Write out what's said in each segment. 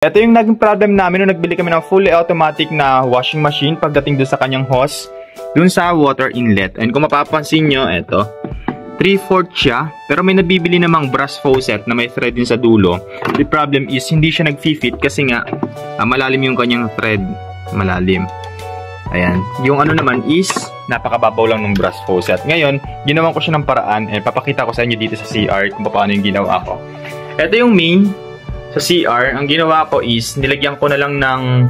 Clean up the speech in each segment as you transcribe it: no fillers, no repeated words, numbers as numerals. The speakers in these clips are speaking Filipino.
Ito yung naging problem namin nung nagbili kami ng fully automatic na washing machine pagdating doon sa kanyang hose, doon sa water inlet. And kung mapapansin nyo, ito, 3/4 siya, pero may nabibili namang brass faucet na may thread din sa dulo. The problem is, hindi siya nag-fit kasi nga, malalim yung kanyang thread. Malalim. Ayan. Yung ano naman is, napakababaw lang ng brass faucet. Ngayon, ginawan ko siya ng paraan. Papakita ko sa inyo dito sa CR kung paano yung ginawa ko. Ito yung main. Sa CR, ang ginawa ko is, nilagyan ko na lang ng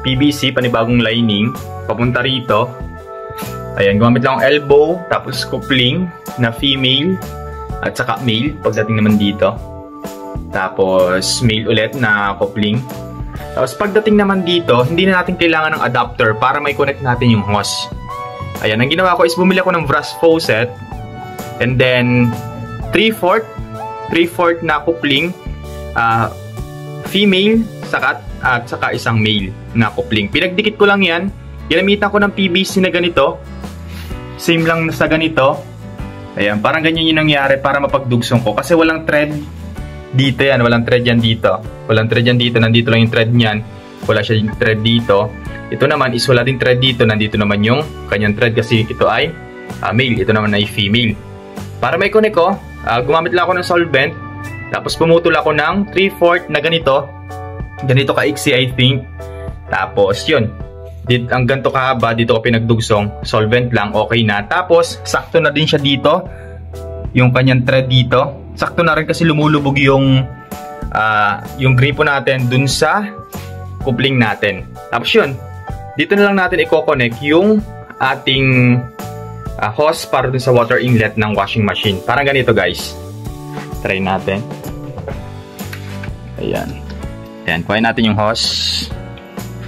PVC, panibagong lining, papunta rito. Ayan, gumamit lang ang elbow, tapos coupling na female, at saka male, pagdating naman dito. Tapos, male ulit na coupling. Tapos, pagdating naman dito, hindi na natin kailangan ng adapter para may connect natin yung hose. Ayan, ang ginawa ko is, bumili ako ng brass faucet, and then, 3/4 na coupling, female at saka isang male na coupling. Pinagdikit ko lang yan. Ginamitan ko ng PVC na ganito. Same lang sa ganito. Ayan, parang ganyan yung nangyari para mapagdugsong ko. Kasi walang thread dito yan. Walang thread yan dito. Walang thread yan dito. Nandito lang yung thread niyan. Wala siya yung thread dito. Ito naman is wala din thread dito. Nandito naman yung kanyang thread kasi ito ay male. Ito naman ay female. Para may connect ko, gumamit lang ako ng solvent. Tapos pumutol ako ng 3/4 na ganito. Ganito kaiksi, I think. Tapos yun. Ang ganito kahaba, dito ko pinagdugsong. Solvent lang, okay na. Tapos, sakto na din siya dito. Yung kanyang thread dito. Sakto na rin kasi lumulubog yung gripo natin dun sa coupling natin. Tapos yun. Dito na lang natin i-connect yung ating hose para dun sa water inlet ng washing machine. Parang ganito, guys. Try natin. Ayan. Ayan, kuhain natin yung hose.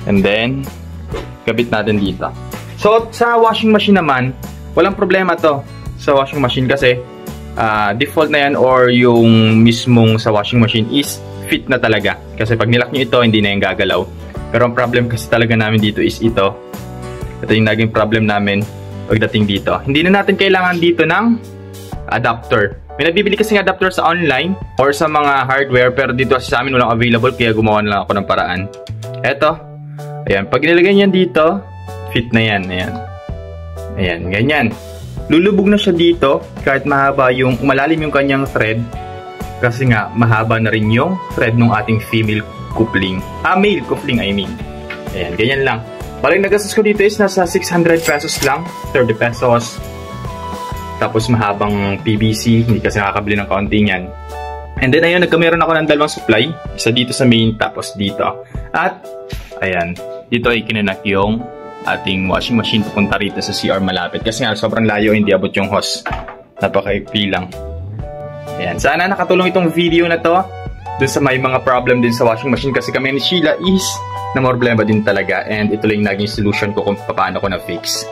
And then, kabit natin dito. So, sa washing machine naman, walang problema to sa washing machine kasi default na yan or yung mismong sa washing machine is fit na talaga. Kasi pag nilock nyo ito, hindi na yung gagalaw. Pero ang problem kasi talaga namin dito is ito. Ito yung naging problem namin pagdating dito. Hindi na natin kailangan dito ng adapter. May nabibili kasing adapter sa online or sa mga hardware pero dito sa amin walang available kaya gumawa na lang ako ng paraan. Eto. Ayan. Pag nilagay niyan dito, fit na yan. Ayan. Ayan. Ganyan. Lulubog na siya dito kahit malalim yung kanyang thread kasi nga mahaba na rin yung thread ng ating female coupling. Male coupling I mean. Ayan. Ganyan lang. Paling nagastos ko dito is nasa 600 pesos lang. 30 pesos. Tapos mahabang PVC, hindi kasi nakakabili ng kaunti niyan. And then ayun, nagkameron ako ng dalawang supply. Isa dito sa main, tapos dito. At, ayan, dito ay kinanak yung ating washing machine pupunta rito sa CR malapit. Kasi nga, sobrang layo, hindi abot yung hose. Napaka-ipi lang. Ayan, sana nakatulong itong video na to. Dun sa may mga problem din sa washing machine. Kasi kami ni Sheila is na problema din talaga. And ito lang yung naging solution ko kung paano ko na-fix.